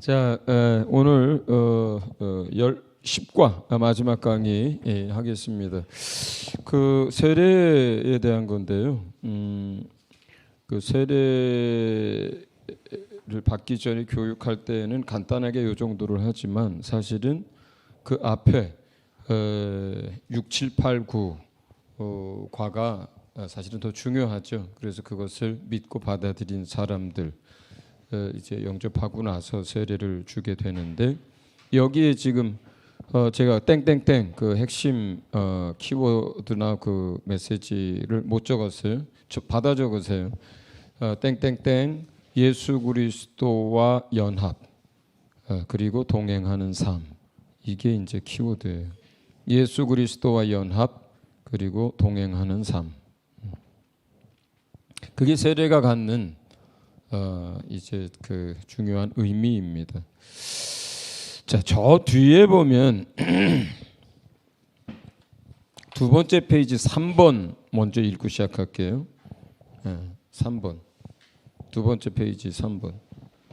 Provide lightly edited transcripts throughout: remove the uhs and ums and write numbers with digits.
자, 오늘 10과 마지막 강의 하겠습니다. 그 세례에 대한 건데요. 그 세례를 받기 전에 교육할 때는 간단하게 이 정도를 하지만 사실은 그 앞에 6, 7, 8, 9 과가 사실은 더 중요하죠. 그래서 그것을 믿고 받아들인 사람들 이제 영접하고 나서 세례를 주게 되는데, 여기에 지금 제가 땡땡땡 그 핵심 키워드나 그 메시지를 못 적었어요. 받아 적으세요. 땡땡땡 예수 그리스도와 연합, 그리고 동행하는 삶. 이게 이제 키워드예요. 예수 그리스도와 연합, 그리고 동행하는 삶. 그게 세례가 갖는 이제 그 중요한 의미입니다. 자, 저 뒤에 보면 두 번째 페이지 3번 먼저 읽고 시작할게요. 3번. 두 번째 페이지 3번.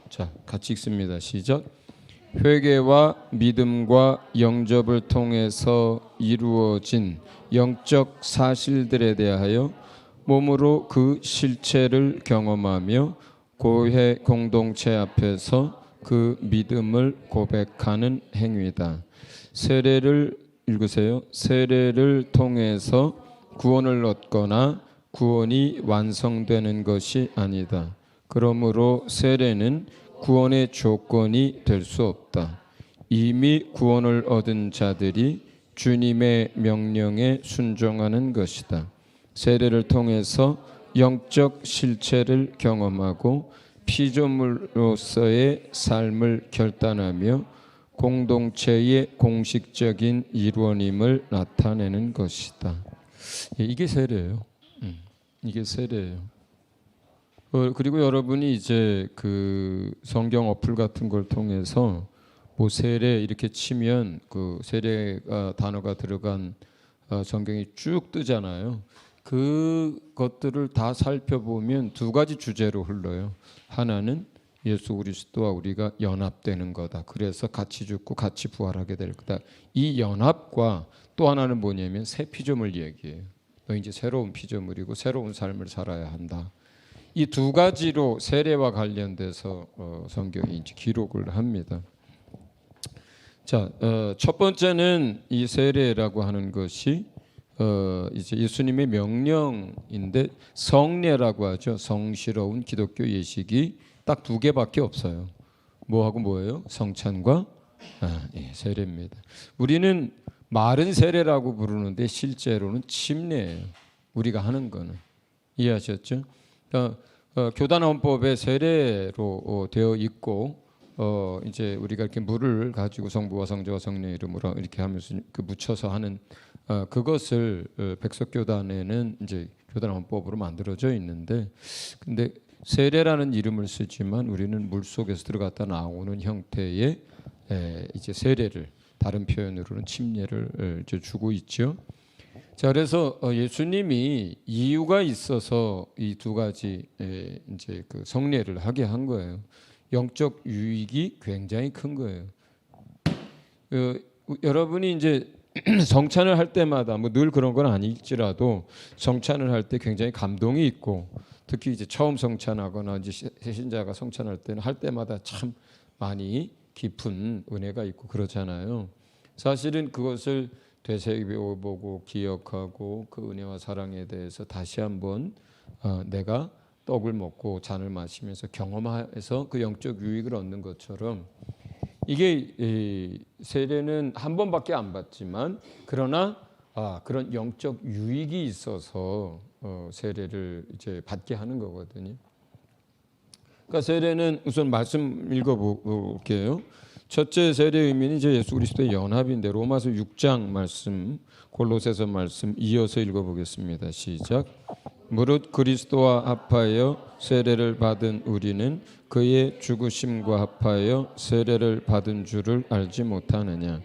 자, 같이 읽습니다. 시작. 회개와 믿음과 영접을 통해서 이루어진 영적 사실들에 대하여 몸으로 그 실체를 경험하며 교회 공동체 앞에서 그 믿음을 고백하는 행위다. 세례를 읽으세요. 세례를 통해서 구원을 얻거나 구원이 완성되는 것이 아니다. 그러므로 세례는 구원의 조건이 될 수 없다. 이미 구원을 얻은 자들이 주님의 명령에 순종하는 것이다. 세례를 통해서 영적 실체를 경험하고 피조물로서의 삶을 결단하며 공동체의 공식적인 일원임을 나타내는 것이다. 이게 세례예요. 이게 세례예요. 그리고 여러분이 이제 그 성경 어플 같은 걸 통해서 뭐 세례 이렇게 치면 그 세례가 단어가 들어간 성경이 쭉 뜨잖아요. 그것들을 다 살펴보면 두 가지 주제로 흘러요. 하나는 예수 그리스도와 우리가 연합되는 거다. 그래서 같이 죽고 같이 부활하게 될 거다. 이 연합과 또 하나는 뭐냐면 새 피조물 얘기예요. 너 이제 새로운 피조물이고 새로운 삶을 살아야 한다. 이 두 가지로 세례와 관련돼서 성경이 이제 기록을 합니다. 자, 첫 번째는 이 세례라고 하는 것이 이제 예수님의 명령인데, 성례라고 하죠. 성스러운 기독교 예식이 딱 두 개밖에 없어요. 뭐하고 뭐예요? 성찬과 세례입니다. 우리는 말은 세례라고 부르는데 실제로는 침례예요. 우리가 하는 거는. 이해하셨죠? 교단헌법에 세례로 되어 있고, 이제 우리가 이렇게 물을 가지고 성부와 성자와 성령의 이름으로 이렇게 하면서 그 묻혀서 하는 그것을 백석교단에는 이제 교단헌법으로 만들어져 있는데, 근데 세례라는 이름을 쓰지만 우리는 물 속에서 들어갔다 나오는 형태의 이제 세례를, 다른 표현으로는 침례를 이제 주고 있죠. 자, 그래서 예수님이 이유가 있어서 이 두 가지 이제 그 성례를 하게 한 거예요. 영적 유익이 굉장히 큰 거예요. 여러분이 이제 성찬을 할 때마다 뭐 늘 그런 건 아닐지라도 성찬을 할 때 굉장히 감동이 있고, 특히 이제 처음 성찬하거나 이제 새신자가 성찬할 때는 할 때마다 참 많이 깊은 은혜가 있고 그렇잖아요. 사실은 그것을 되새겨보고 기억하고 그 은혜와 사랑에 대해서 다시 한번 내가 떡을 먹고 잔을 마시면서 경험해서 그 영적 유익을 얻는 것처럼, 이게 세례는 한 번밖에 안 받지만 그러나 그런 영적 유익이 있어서 세례를 이제 받게 하는 거거든요. 그러니까 세례는 우선 말씀 읽어볼게요. 첫째 세례의 의미는 이제 예수 그리스도의 연합인데, 로마서 6장 말씀, 골로새서 말씀 이어서 읽어보겠습니다. 시작. 무릇 그리스도와 합하여 세례를 받은 우리는 그의 죽으심과 합하여 세례를 받은 줄을 알지 못하느냐.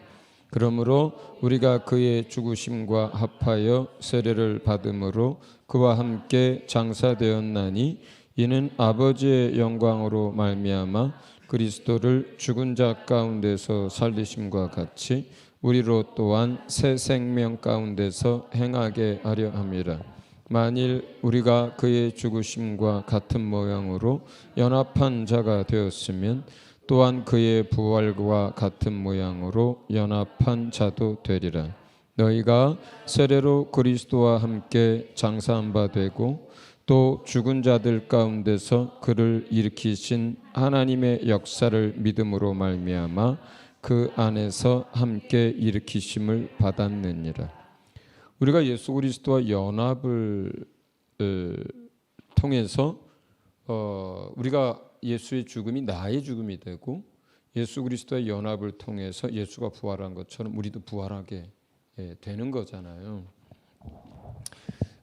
그러므로 우리가 그의 죽으심과 합하여 세례를 받음으로 그와 함께 장사되었나니, 이는 아버지의 영광으로 말미암아 그리스도를 죽은 자 가운데서 살리심과 같이 우리로 또한 새 생명 가운데서 행하게 하려 함이라. 만일 우리가 그의 죽으심과 같은 모양으로 연합한 자가 되었으면 또한 그의 부활과 같은 모양으로 연합한 자도 되리라. 너희가 세례로 그리스도와 함께 장사한 바 되고 또 죽은 자들 가운데서 그를 일으키신 하나님의 역사를 믿음으로 말미암아 그 안에서 함께 일으키심을 받았느니라. 우리가 예수 그리스도와 연합을 통해서 우리가 예수의 죽음이 나의 죽음이 되고 예수 그리스도의 연합을 통해서 예수가 부활한 것처럼 우리도 부활하게 되는 거잖아요.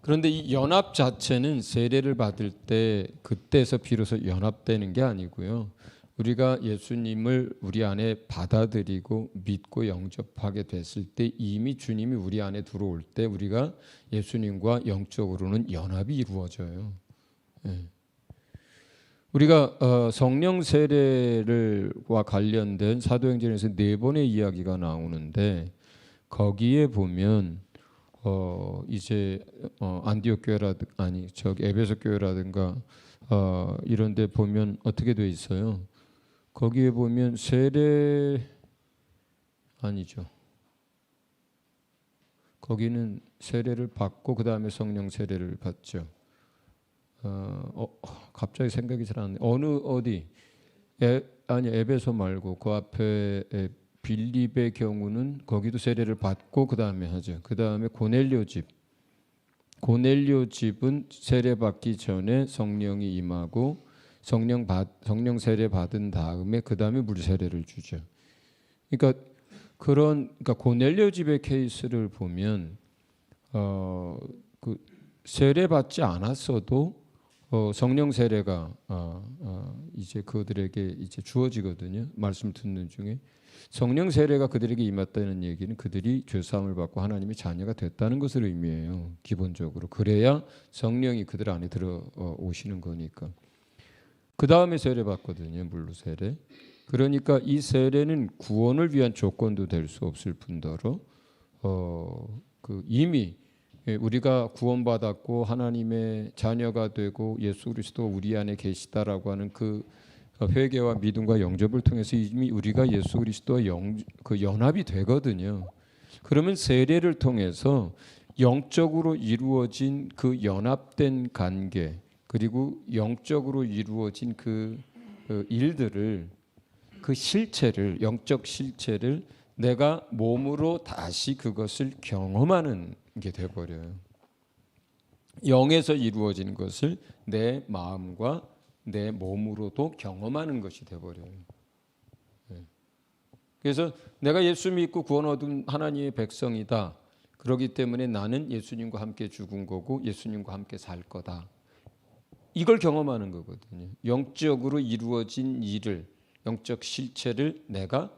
그런데 이 연합 자체는 세례를 받을 때 그때서 비로소 연합되는 게 아니고요. 우리가 예수님을 우리 안에 받아들이고 믿고 영접하게 됐을 때 이미 주님이 우리 안에 들어올 때 우리가 예수님과 영적으로는 연합이 이루어져요. 우리가 성령 세례를과 관련된 사도행전에서 4번의 이야기가 나오는데 거기에 보면 이제 안디옥 교회라든가 에베소 교회라든가 이런데 보면 어떻게 돼 있어요? 거기에 보면 세례 아니죠. 거기는 세례를 받고 그 다음에 성령 세례를 받죠. 갑자기 생각이 잘 안 나요. 어디? 에베소 말고 그 앞에 빌립의 경우는 거기도 세례를 받고 그 다음에 하죠. 그 다음에 고넬료 집은 세례 받기 전에 성령이 임하고 성령 세례 받은 다음에 그 다음에 물 세례를 주죠. 그러니까 고넬료 집의 케이스를 보면 그 세례 받지 않았어도 성령 세례가 이제 그들에게 이제 주어지거든요. 말씀 듣는 중에 성령 세례가 그들에게 임했다는 얘기는 그들이 죄 사함을 받고 하나님의 자녀가 됐다는 것을 의미해요. 기본적으로 그래야 성령이 그들 안에 들어오시는 거니까. 그 다음에 세례 받거든요. 물로 세례. 그러니까 이 세례는 구원을 위한 조건도 될 수 없을 뿐더러 이미 우리가 구원받았고 하나님의 자녀가 되고 예수 그리스도 우리 안에 계시다라고 하는 그 회개와 믿음과 영접을 통해서 이미 우리가 예수 그리스도와 연합이 되거든요. 그러면 세례를 통해서 영적으로 이루어진 그 연합된 관계 그리고 영적으로 이루어진 그 일들을 그 실체를 영적 실체를 내가 몸으로 다시 그것을 경험하는 게 돼버려요. 영에서 이루어진 것을 내 마음과 내 몸으로도 경험하는 것이 돼버려요. 그래서 내가 예수 믿고 구원 얻은 하나님의 백성이다. 그렇기 때문에 나는 예수님과 함께 죽은 거고 예수님과 함께 살 거다. 이걸 경험하는 거거든요. 영적으로 이루어진 일을 영적 실체를 내가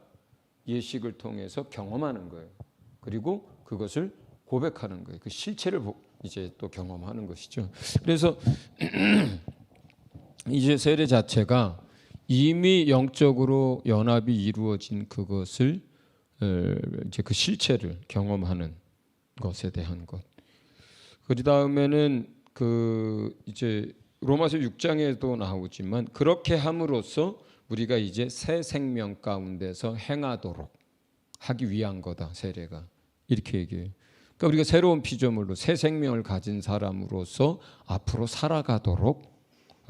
예식을 통해서 경험하는 거예요. 그리고 그것을 고백하는 거예요. 그 실체를 이제 또 경험하는 것이죠. 그래서 이제 세례 자체가 이미 영적으로 연합이 이루어진 그것을 이제 그 실체를 경험하는 것에 대한 것. 그 다음에는 이제 로마서 6장에도 나오지만 그렇게 함으로써 우리가 이제 새 생명 가운데서 행하도록 하기 위한 거다. 세례가 이렇게 얘기해요. 그러니까 우리가 새로운 피조물로 새 생명을 가진 사람으로서 앞으로 살아가도록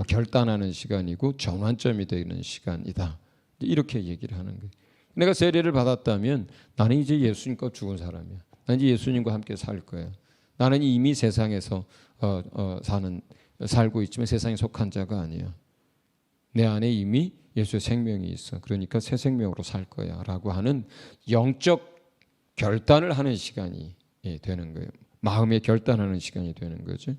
결단하는 시간이고 전환점이 되는 시간이다. 이렇게 얘기를 하는 거예요. 내가 세례를 받았다면 나는 이제 예수님과 죽은 사람이야. 나는 이제 예수님과 함께 살 거야. 나는 이미 세상에서 살고 있지만 세상에 속한 자가 아니야. 내 안에 이미 예수의 생명이 있어. 그러니까 새 생명으로 살 거야 라고 하는 영적 결단을 하는 시간이 되는 거예요. 마음의 결단하는 시간이 되는 거죠.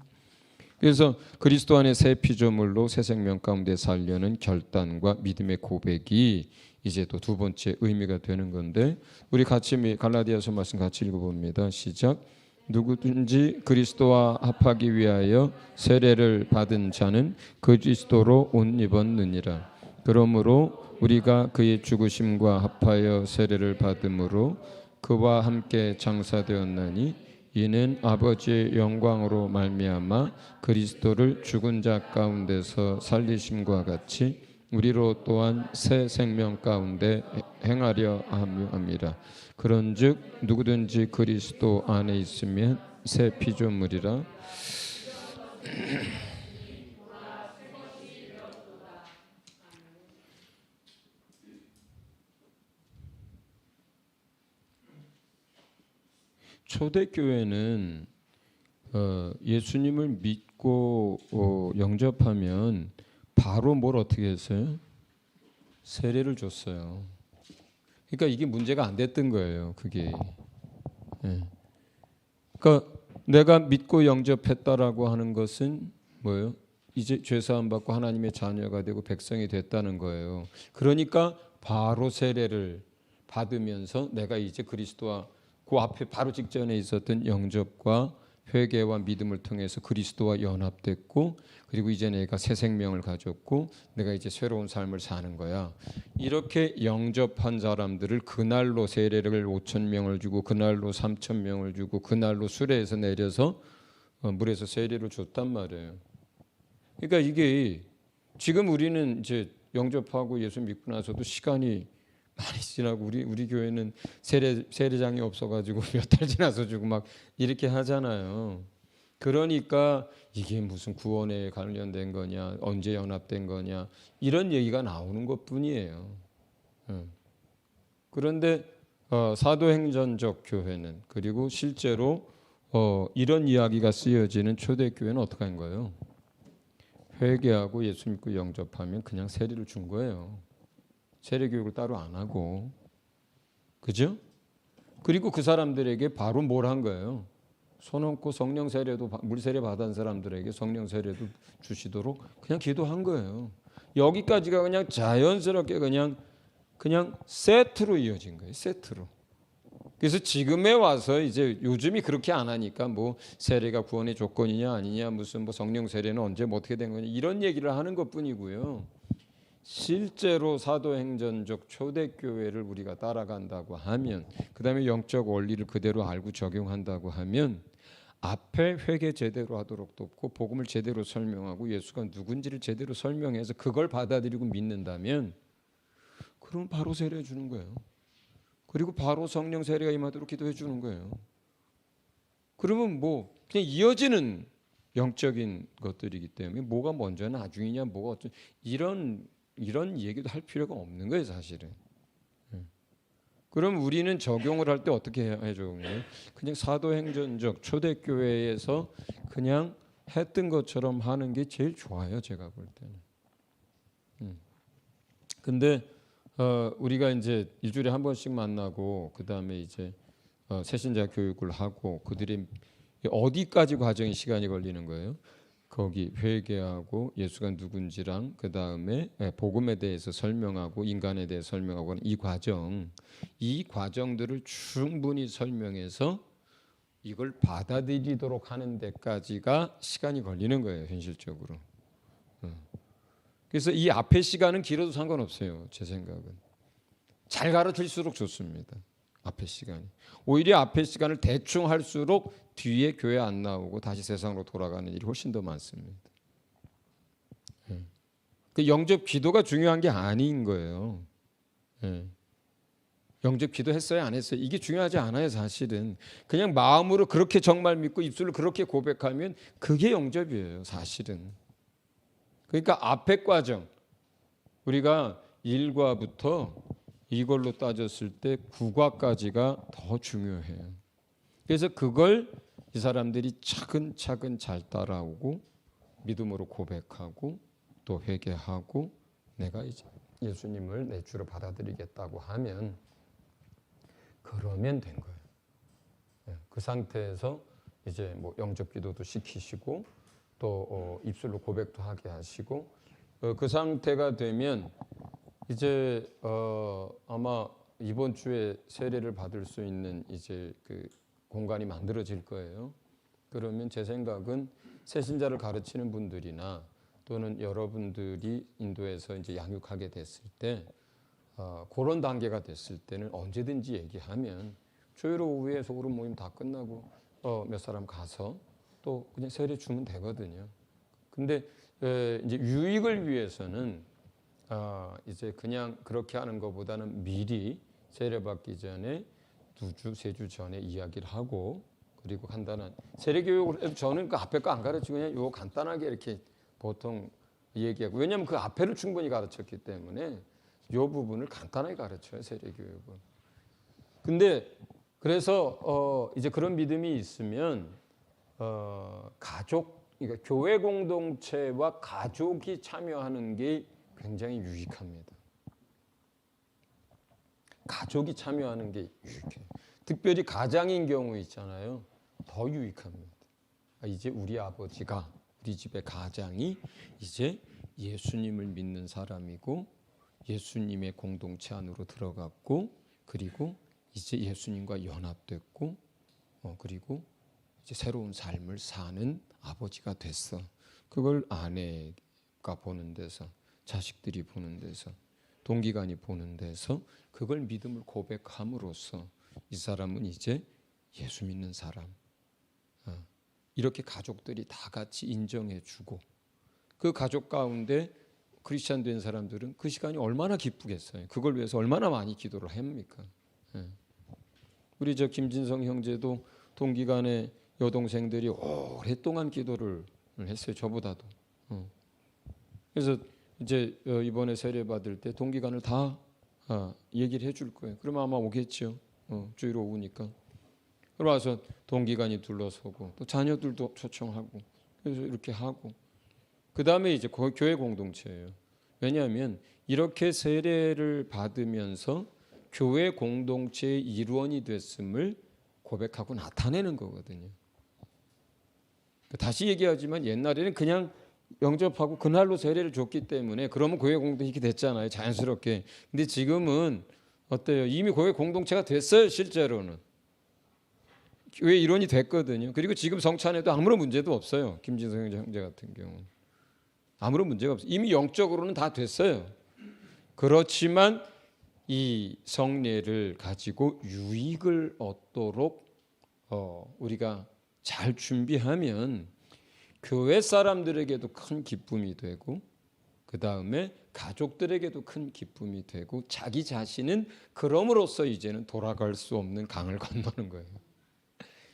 그래서 그리스도 안에 새 피조물로 새 생명 가운데 살려는 결단과 믿음의 고백이 이제 또 두 번째 의미가 되는 건데 우리 같이 갈라디아서 말씀 같이 읽어봅니다. 시작. 누구든지 그리스도와 합하기 위하여 세례를 받은 자는 그리스도로 옷 입었느니라. 그러므로 우리가 그의 죽으심과 합하여 세례를 받음으로 그와 함께 장사되었나니 이는 아버지의 영광으로 말미암아 그리스도를 죽은 자 가운데서 살리심과 같이 우리로 또한 새 생명 가운데 행하려 함이라. 그런즉 누구든지 그리스도 안에 있으면 새 피조물이라. 초대교회는 예수님을 믿고 영접하면 바로 뭘 어떻게 했어요? 세례를 줬어요. 그러니까 이게 문제가 안 됐던 거예요. 그게. 예. 그러니까 내가 믿고 영접했다라고 하는 것은 뭐예요? 이제 죄 사함 받고 하나님의 자녀가 되고 백성이 됐다는 거예요. 그러니까 바로 세례를 받으면서 내가 이제 그리스도와 그 앞에 바로 직전에 있었던 영접과 회개와 믿음을 통해서 그리스도와 연합됐고, 그리고 이제 내가 새 생명을 가졌고 내가 이제 새로운 삶을 사는 거야. 이렇게 영접한 사람들을 그날로 세례를 5,000명을 주고 그날로 3,000명을 주고 그날로 수레에서 내려서 물에서 세례를 줬단 말이에요. 그러니까 이게 지금 우리는 이제 영접하고 예수 믿고 나서도 시간이 많이 지나고 우리 교회는 세례장이 없어가지고 몇 달 지나서 주고 막 이렇게 하잖아요. 그러니까 이게 무슨 구원에 관련된 거냐, 언제 연합된 거냐 이런 얘기가 나오는 것뿐이에요. 그런데 사도행전적 교회는, 그리고 실제로 이런 이야기가 쓰여지는 초대교회는 어떻게 한 거예요? 회개하고 예수 믿고 영접하면 그냥 세례를 준 거예요. 세례 교육을 따로 안 하고, 그죠? 그리고 그 사람들에게 바로 뭘 한 거예요? 손 얹고 성령 세례도, 물 세례 받은 사람들에게 성령 세례도 주시도록 그냥 기도한 거예요. 여기까지가 그냥 자연스럽게 그냥 세트로 이어진 거예요. 세트로. 그래서 지금에 와서 이제 요즘이 그렇게 안 하니까 뭐 세례가 구원의 조건이냐 아니냐, 무슨 뭐 성령 세례는 언제 뭐 어떻게 된 거냐 이런 얘기를 하는 것뿐이고요. 실제로 사도행전적 초대교회를 우리가 따라간다고 하면, 그 다음에 영적 원리를 그대로 알고 적용한다고 하면 앞에 회개 제대로 하도록 돕고 복음을 제대로 설명하고 예수가 누군지를 제대로 설명해서 그걸 받아들이고 믿는다면 그럼 바로 세례해 주는 거예요. 그리고 바로 성령 세례가 임하도록 기도해 주는 거예요. 그러면 뭐 그냥 이어지는 영적인 것들이기 때문에 뭐가 먼저냐 나중이냐 뭐가 어쩌 이런 얘기도 할 필요가 없는 거예요, 사실은. 그럼 우리는 적용을 할 때 어떻게 해줘? 그냥 사도행전적 초대교회에서 그냥 했던 것처럼 하는 게 제일 좋아요, 제가 볼 때는. 근데 우리가 이제 일주일에 한 번씩 만나고 그 다음에 이제 새신자 교육을 하고 그들이 어디까지 과정이 시간이 걸리는 거예요? 거기 회개하고 예수가 누군지랑 그 다음에 복음에 대해서 설명하고 인간에 대해 설명하고 하는 이 과정들을 충분히 설명해서 이걸 받아들이도록 하는 데까지가 시간이 걸리는 거예요, 현실적으로. 그래서 이 앞에 시간은 길어도 상관없어요, 제 생각은. 잘 가르칠수록 좋습니다, 앞에 시간이. 오히려 앞에 시간을 대충 할수록 뒤에 교회 안 나오고 다시 세상으로 돌아가는 일이 훨씬 더 많습니다. 그 영접 기도가 중요한 게 아닌 거예요. 영접 기도 했어요 안 했어요 이게 중요하지 않아요, 사실은. 그냥 마음으로 그렇게 정말 믿고 입술로 그렇게 고백하면 그게 영접이에요, 사실은. 그러니까 앞에 과정, 우리가 1과부터 이걸로 따졌을 때 9과까지가 더 중요해요. 그래서 그걸 이 사람들이 차근차근 잘 따라오고 믿음으로 고백하고 또 회개하고 내가 이제 예수님을 내 주로 받아들이겠다고 하면 그러면 된 거예요. 그 상태에서 이제 뭐 영접 기도도 시키시고 또 입술로 고백도 하게 하시고 그 상태가 되면 이제 아마 이번 주에 세례를 받을 수 있는 이제 그 공간이 만들어질 거예요. 그러면 제 생각은 새신자를 가르치는 분들이나 또는 여러분들이 인도에서 이제 양육하게 됐을 때 그런 단계가 됐을 때는 언제든지 얘기하면 주일 오후에 소그룹 모임 다 끝나고 몇 사람 가서 또 그냥 세례 주면 되거든요. 근데 이제 유익을 위해서는 이제 그냥 그렇게 하는 것보다는 미리 세례 받기 전에 2주, 3주 전에 이야기를 하고 그리고 간단한 세례 교육을 저는 그 앞에 거 안 가르치고 그냥 요 간단하게 이렇게 보통 얘기하고 왜냐하면 그 앞에를 충분히 가르쳤기 때문에 요 부분을 간단하게 가르쳐요 세례 교육은. 근데 그래서 이제 그런 믿음이 있으면 가족, 그러니까 교회 공동체와 가족이 참여하는 게 굉장히 유익합니다. 가족이 참여하는 게 유익해요. 특별히 가장인 경우 있잖아요. 더 유익합니다. 이제 우리 아버지가 우리 집의 가장이 이제 예수님을 믿는 사람이고 예수님의 공동체 안으로 들어갔고 그리고 이제 예수님과 연합됐고 그리고 이제 새로운 삶을 사는 아버지가 됐어. 그걸 아내가 보는 데서 자식들이 보는 데서 동기간이 보는 데서 그걸 믿음을 고백함으로써 이 사람은 이제 예수 믿는 사람 이렇게 가족들이 다 같이 인정해주고 그 가족 가운데 크리스찬 된 사람들은 그 시간이 얼마나 기쁘겠어요. 그걸 위해서 얼마나 많이 기도를 합니까? 우리 저 김진성 형제도 동기간에 여동생들이 오랫동안 기도를 했어요. 저보다도. 그래서 이제 이번에 세례 받을 때 동기간을 다 얘기를 해줄 거예요. 그러면 아마 오겠죠. 주일 오후니까. 그러고 와서 동기간이 둘러서고 또 자녀들도 초청하고 그래서 이렇게 하고 그 다음에 이제 교회 공동체예요. 왜냐하면 이렇게 세례를 받으면서 교회 공동체의 일원이 됐음을 고백하고 나타내는 거거든요. 다시 얘기하지만 옛날에는 그냥 영접하고 그날로 세례를 줬기 때문에 그러면 교회 공동체가 됐잖아요. 자연스럽게. 근데 지금은 어때요? 이미 교회 공동체가 됐어요. 실제로는. 교회 일원이 됐거든요. 그리고 지금 성찬에도 아무런 문제도 없어요. 김진성 형제 같은 경우는. 아무런 문제가 없어요. 이미 영적으로는 다 됐어요. 그렇지만 이 성례를 가지고 유익을 얻도록 우리가 잘 준비하면 교회 사람들에게도 큰 기쁨이 되고 그 다음에 가족들에게도 큰 기쁨이 되고 자기 자신은 그럼으로써 이제는 돌아갈 수 없는 강을 건너는 거예요.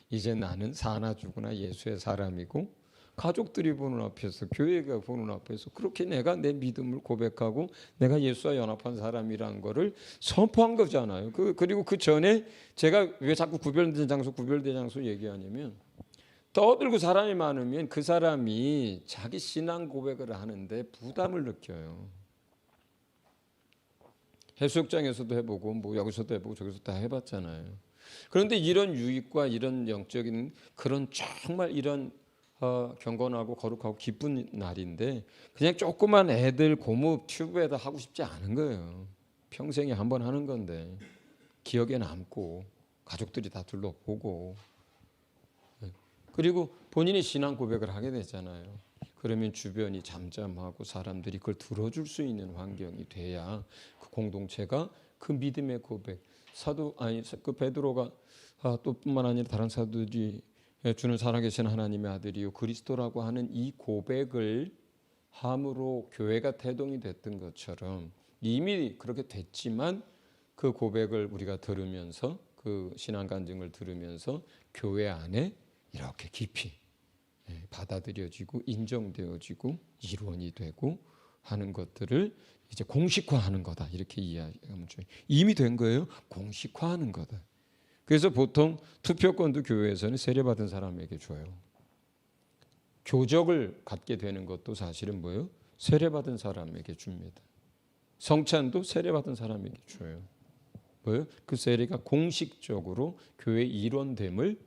이제 나는 사나 죽으나 예수의 사람이고 가족들이 보는 앞에서 교회가 보는 앞에서 그렇게 내가 내 믿음을 고백하고 내가 예수와 연합한 사람이라는 거를 선포한 거잖아요. 그리고 그 전에 제가 왜 자꾸 구별된 장소 얘기하냐면 떠들고 사람이 많으면 그 사람이 자기 신앙 고백을 하는데 부담을 느껴요. 해수욕장에서도 해보고 뭐 여기서도 해보고 저기서 다 해봤잖아요. 그런데 이런 유익과 이런 영적인 그런 정말 이런 경건하고 거룩하고 기쁜 날인데 그냥 조그만 애들 고무 튜브에다 하고 싶지 않은 거예요. 평생에 한 번 하는 건데 기억에 남고 가족들이 다 둘러보고 그리고 본인이 신앙 고백을 하게 되잖아요. 그러면 주변이 잠잠하고 사람들이 그걸 들어줄 수 있는 환경이 돼야 그 공동체가 그 믿음의 고백 그 베드로가 또 뿐만 아니라 다른 사도들이 주는 살아계신 하나님의 아들이요 그리스도라고 하는 이 고백을 함으로 교회가 태동이 됐던 것처럼 이미 그렇게 됐지만 그 고백을 우리가 들으면서 그 신앙 간증을 들으면서 교회 안에 이렇게 깊이 받아들여지고 인정되어지고 일원이 되고 하는 것들을 이제 공식화하는 거다 이렇게 이해하면 좋아요. 이미 된 거예요. 공식화하는 거다. 그래서 보통 투표권도 교회에서는 세례받은 사람에게 줘요. 교적을 갖게 되는 것도 사실은 뭐예요? 세례받은 사람에게 줍니다. 성찬도 세례받은 사람에게 줘요. 뭐예요? 그 세례가 공식적으로 교회 일원됨을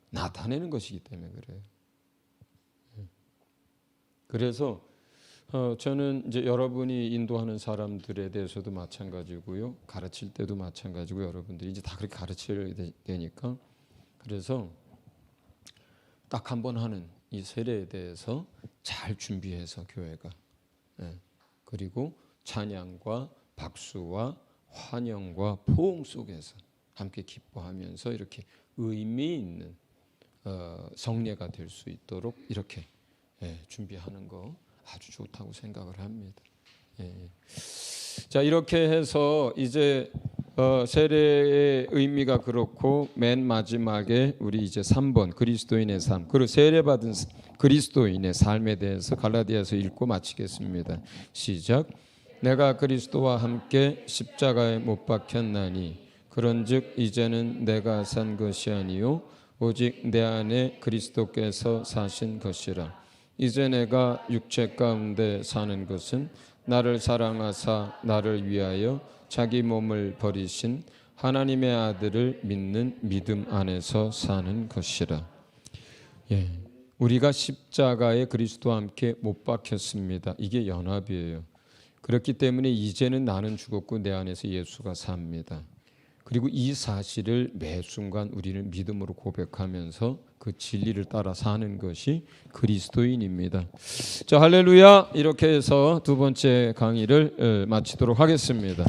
나타내는 것이기 때문에 그래요. 그래서 저는 이제 여러분이 인도하는 사람들에 대해서도 마찬가지고요. 가르칠 때도 마찬가지고 여러분들이 이제 다 그렇게 가르쳐야 되니까 그래서 딱 한 번 하는 이 세례에 대해서 잘 준비해서 교회가 그리고 찬양과 박수와 환영과 포옹 속에서 함께 기뻐하면서 이렇게 의미 있는 성례가 될 수 있도록 이렇게 준비하는 거 아주 좋다고 생각을 합니다. 자, 이렇게 해서 이제 세례의 의미가 그렇고 맨 마지막에 우리 이제 3번 그리스도인의 삶, 그리고 세례받은 그리스도인의 삶에 대해서 갈라디아서 읽고 마치겠습니다. 시작. 내가 그리스도와 함께 십자가에 못 박혔나니 그런즉 이제는 내가 산 것이 아니요 오직 내 안에 그리스도께서 사신 것이라. 이제 내가 육체 가운데 사는 것은 나를 사랑하사 나를 위하여 자기 몸을 버리신 하나님의 아들을 믿는 믿음 안에서 사는 것이라. 우리가 십자가에 그리스도와 함께 못 박혔습니다. 이게 연합이에요. 그렇기 때문에 이제는 나는 죽었고 내 안에서 예수가 삽니다. 그리고 이 사실을 매 순간 우리는 믿음으로 고백하면서 그 진리를 따라 사는 것이 그리스도인입니다. 자, 할렐루야. 이렇게 해서 두 번째 강의를 마치도록 하겠습니다.